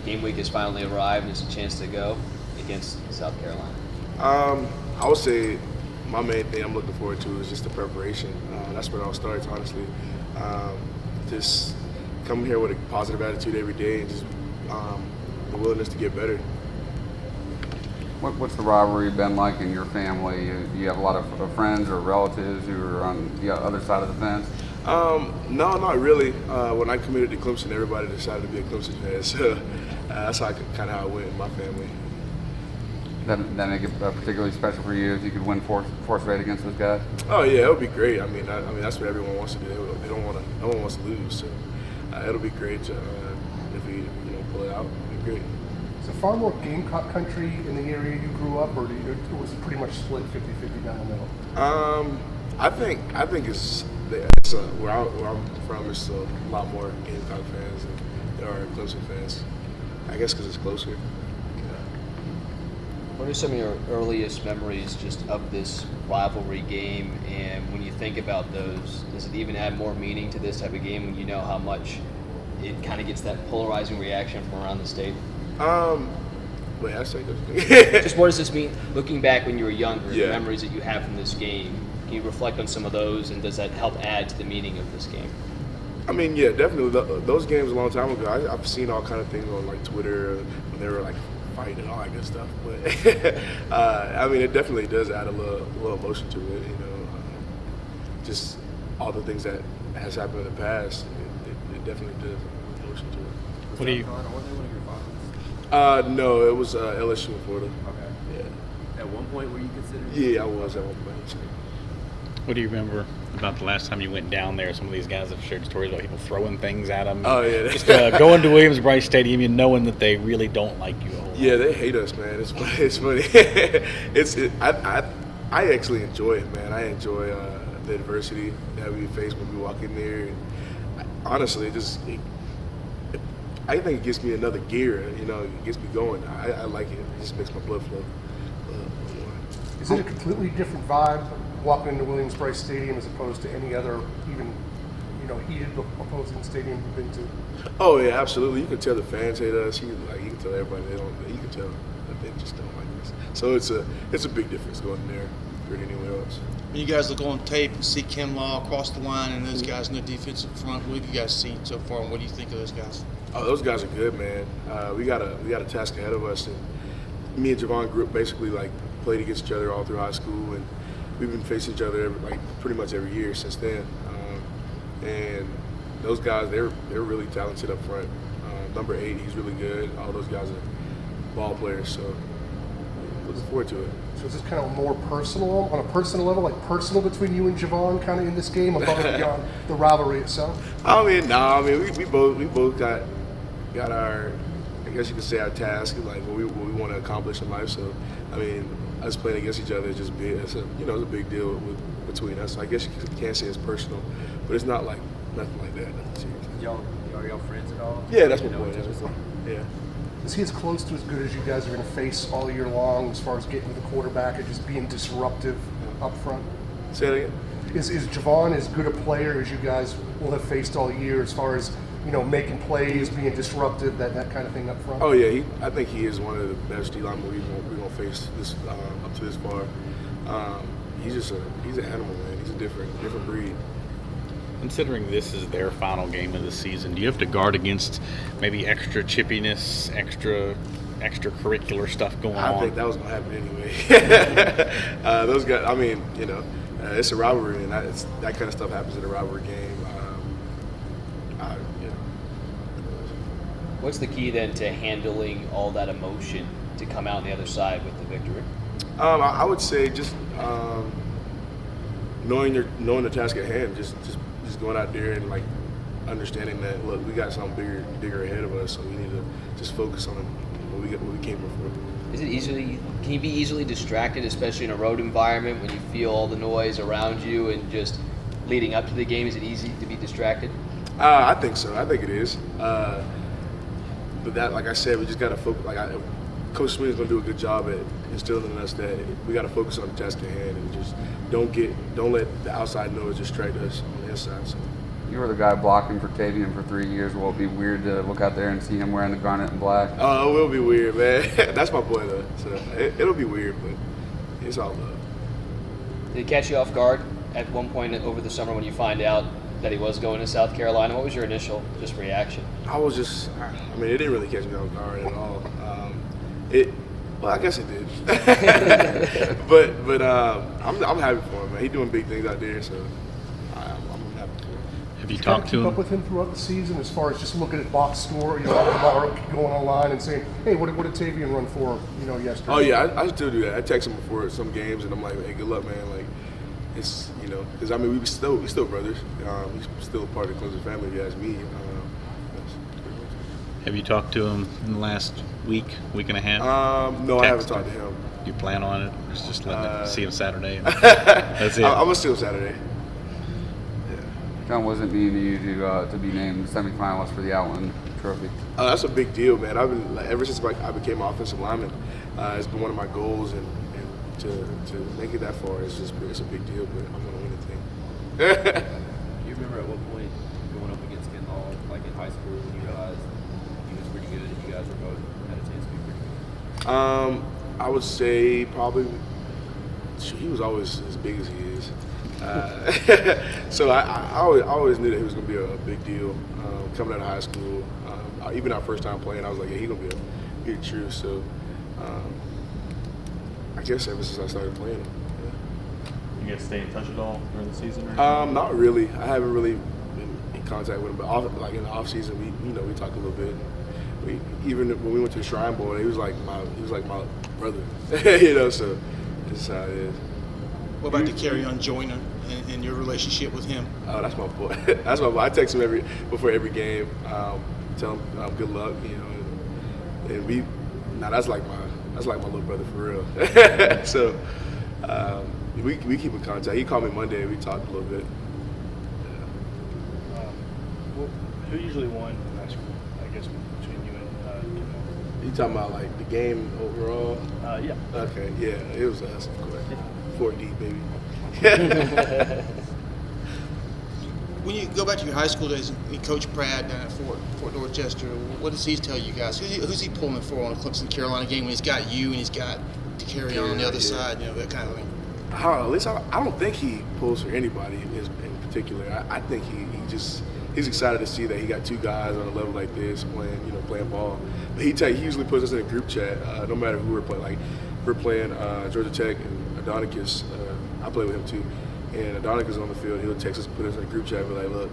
game week has finally arrived and it's a chance to go against South Carolina? I would say my main thing I'm looking forward to is just the preparation. That's where it all starts, honestly. Just coming here with a positive attitude every day and just the willingness to get better. What's the rivalry been like in your family? Do you have a lot of friends or relatives who are on the other side of the fence? No, not really. When I committed to Clemson, everybody decided to be a Clemson fan, so that's kind of how it went in my family. That make it particularly special for you if you could win force rate against those guys? Oh yeah, it would be great. I mean that's what everyone wants to do. They don't want to. No one wants to lose. So it'll be great if we pull it out. It'll be great. Is it far more Gamecock country in the area you grew up, or was it pretty much split 50-50 down the middle? I think it's where I'm from. It's a lot more Gamecock fans than there are Clemson fans. I guess because it's closer. What are some of your earliest memories just of this rivalry game? And when you think about those, does it even add more meaning to this type of game when you know how much it kind of gets that polarizing reaction from around the state? Wait, I say Just what does this mean, looking back when you were younger, Yeah. the memories that you have from this game? Can you reflect on some of those, and does that help add to the meaning of this game? I mean, yeah, definitely. Those games a long time ago, I've seen all kind of things on like Twitter when they were like fighting and all that good stuff. But I mean, it definitely does add a little emotion to it. Just all the things that has happened in the past, it definitely does add emotion to it. What do you? No, it was LSU in Florida. Okay. Yeah. At one point, were you considered? Yeah, I was at one point. What do you remember about the last time you went down there? Some of these guys have shared stories about people throwing things at them. Oh yeah. Just going to Williams-Brice Stadium and knowing that they really don't like you a whole lot. Yeah, they hate us, man. It's funny. I actually enjoy it, man. I enjoy the adversity that we face when we walk in there. And honestly, I think it gives me another gear. It gets me going. I like it. It just makes my blood flow. Is it a completely different vibe walking into Williams-Brice Stadium as opposed to any other even heated opposing stadium you've been to? Oh yeah, absolutely. You can tell the fans hate us. You can tell everybody they don't. You can tell that they just don't like us. So it's a big difference going there than anywhere else. When you guys look on tape and see Kim Law across the line and those guys in the defensive front, what have you guys seen so far, and what do you think of those guys? Oh, those guys are good, man. We got a task ahead of us, and me and Javon Group basically played against each other all through high school, and we've been facing each other pretty much every year since then. And those guys, they're really talented up front. Number 8, he's really good. All those guys are ball players, so looking forward to it. So is this kind of more personal, on a personal level, like personal between you and Javon kind of in this game, above and beyond the rivalry itself? We both got our, I guess you could say, our task, like what we want to accomplish in life. So, I mean, us playing against each other is just big. It's a big deal between us. So I guess you can't say it's personal, but it's not like nothing like that. Nothing serious. Are y'all friends at all? Yeah, that's my boy. Yeah. Is he as close to as good as you guys are going to face all year long as far as getting to the quarterback and just being disruptive up front? Say it again. Is Javon as good a player as you guys will have faced all year as far as making plays, being disruptive, that kind of thing up front? Oh yeah, I think he is one of the best D linemen we're gonna face this up to this far. He's an animal, man. He's a different breed. Considering this is their final game of the season, do you have to guard against maybe extra chippiness, extracurricular stuff going on? I think that was gonna happen anyway. Those guys, I mean, it's a rivalry, and that kind of stuff happens in a rivalry game. What's the key then to handling all that emotion to come out on the other side with the victory? I would say just knowing the task at hand, just going out there and understanding that look, we got something bigger ahead of us, so we need to just focus on what we came for. Can you be easily distracted, especially in a road environment when you feel all the noise around you and just leading up to the game? Is it easy to be distracted? I think so. I think it is. But that, like I said, we just got to focus. Coach Sweeney's going to do a good job at instilling in us that we got to focus on the task at hand and just don't let the outside noise distract us on the inside. So You were the guy blocking for Tavian for 3 years. Will it be weird to look out there and see him wearing the garnet and black? Oh, it will be weird, man. That's my boy, though. So it'll be weird, but it's all love. Did it catch you off guard at one point over the summer when you find out that he was going to South Carolina? What was your initial just reaction? I was just, I mean, it didn't really catch me off guard at all. Well, I guess it did. but I'm happy for him, man. He's doing big things out there, so I'm happy for him. Have you Kind of talked keep to up him? with him throughout the season as far as just looking at box score, tomorrow going online and saying, hey, what did Tavian run for, yesterday? Oh yeah, I still do that. I text him before some games, and I'm like, "Hey, good luck, man." Like, it's because I mean we still brothers. He's still a part of the Clemson family. If you ask me. That's pretty much Have you talked to him in the last week and a half? it. No, I haven't Text talked to him. him. You plan on it? Or just let him see him Saturday? That's it. I'm gonna see him Saturday. John, wasn't mean to you to be named semifinalist for the Outland Trophy? That's a big deal, man. I've been ever since I became an offensive lineman. It's been one of my goals, and to make it that far, it's a big deal. But I'm gonna win the thing. Do you remember at what point going up against Ken Hall, like in high school, when you realized he was pretty good and you guys were both had a chance to be pretty good? I would say probably he was always as big as he is. So I always knew that he was going to be a big deal coming out of high school. Even our first time playing, I was like, yeah, he's going to be a true. So I guess ever since I started playing him. You guys stay in touch at all during the season? Not really. I haven't really been in contact with him, but in the off season, we talk a little bit. Even when we went to the Shrine Bowl, he was like my brother. So this is how it is. What about the carry on Joyner and your relationship with him? Oh, that's my boy. That's my boy. I text him before every game. Tell him good luck, and that's like my little brother for real. So we keep in contact. He called me Monday. We talked a little bit. Who usually won in high school? I guess between you and You talking about like the game overall? yeah. Okay, yeah, it was us, of course. 4D, baby. When you go back to your high school days, and Coach Pratt down at Fort Dorchester, what does he tell you guys? Who's he pulling for on a Clemson Carolina game when he's got you and he's got to carry on the other side, that kind of thing? At least I don't think he pulls for anybody in particular. I think he's excited to see that he got two guys on a level like this playing ball. But he usually puts us in a group chat, no matter who we're playing. Like we're playing Georgia Tech and Adonicus. I play with him too. And Adonicus is on the field. He'll text us, put us in a group chat, and be like, "Look,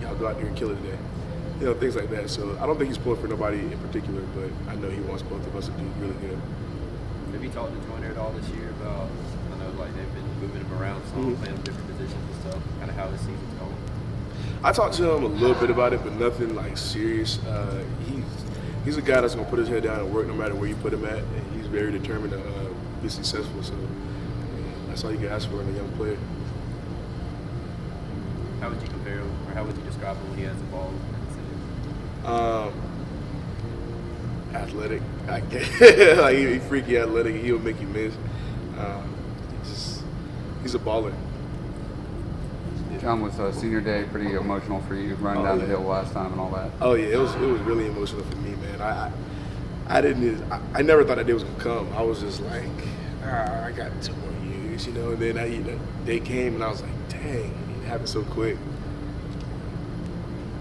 y'all go out there and kill it today." Things like that. So I don't think he's pulling for nobody in particular, but I know he wants both of us to do really good. Have you talked to Joyner at all this year about, I know like they've been moving him around some, playing him different positions and stuff, kind of how the season's going? I talked to him a little bit about it, but nothing like serious. He's a guy that's gonna put his head down and work no matter where you put him at, and he's very determined to be successful. So that's all you can ask for in a young player. How would you compare him, or how would you describe him when he has the ball? Athletic, I guess. Like he's freaky athletic. He'll make you miss. He's a baller. John, was senior day pretty emotional for you, running down the hill last time and all that? Oh yeah, it was really emotional for me, man. I never thought that day was gonna come. I was just like, I got 2 more years, and then that day came, and I was like, dang, it happened so quick.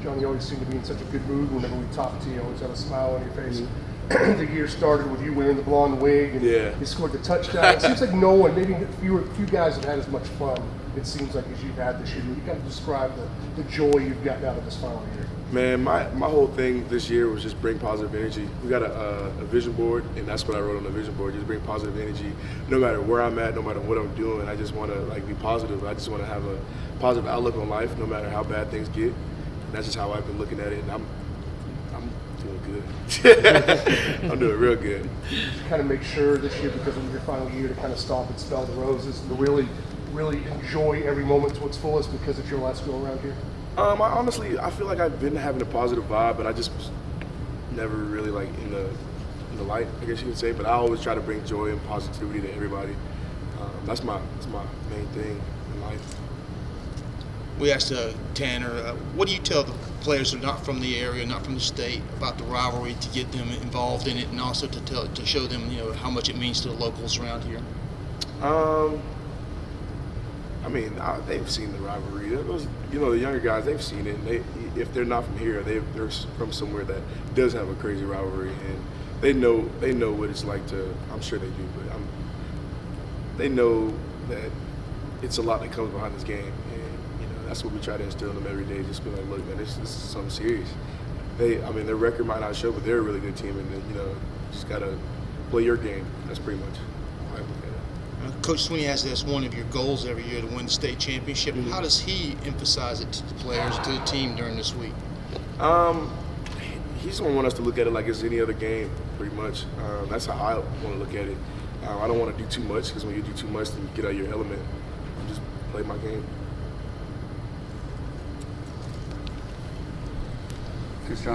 John, you always seem to be in such a good mood whenever we talk to you. You always have a smile on your face. The year started with you wearing the blonde wig, and you scored the touchdown. It seems like no one, maybe few guys have had as much fun, it seems like, as you've had this year. You kind of describe the joy you've gotten out of this final year. Man, my whole thing this year was just bring positive energy. We got a vision board, and that's what I wrote on the vision board. Just bring positive energy, no matter where I'm at, no matter what I'm doing. I just want to be positive. I just want to have a positive outlook on life, no matter how bad things get. And that's just how I've been looking at it, and I'm doing good. I'm doing real good. Kind of make sure this year, because of your final year, to kind of stop and smell the roses and to really enjoy every moment to its fullest because it's your last go around here? I feel like I've been having a positive vibe, but I just was never really like in the light, I guess you could say. But I always try to bring joy and positivity to everybody. That's my main thing in life. we asked Tanner, what do you tell the players who are not from the area, not from the state, about the rivalry to get them involved in it, and also to show them, how much it means to the locals around here? I mean, they've seen the rivalry. Those, the younger guys, they've seen it. And if they're not from here, they're from somewhere that does have a crazy rivalry, and they know what it's like to. I'm sure they do, but they know that it's a lot that comes behind this game, and that's what we try to instill in them every day. Just be like, look, man, this is something serious. Their record might not show, but they're a really good team, and just gotta play your game. That's pretty much how I look at it. Coach Sweeney has this one of your goals every year to win the state championship. Mm-hmm. How does he emphasize it to the players, to the team during this week? He's going to want us to look at it like it's any other game, pretty much. That's how I want to look at it. I don't want to do too much, because when you do too much, then you get out of your element. I just play my game. Thanks, John.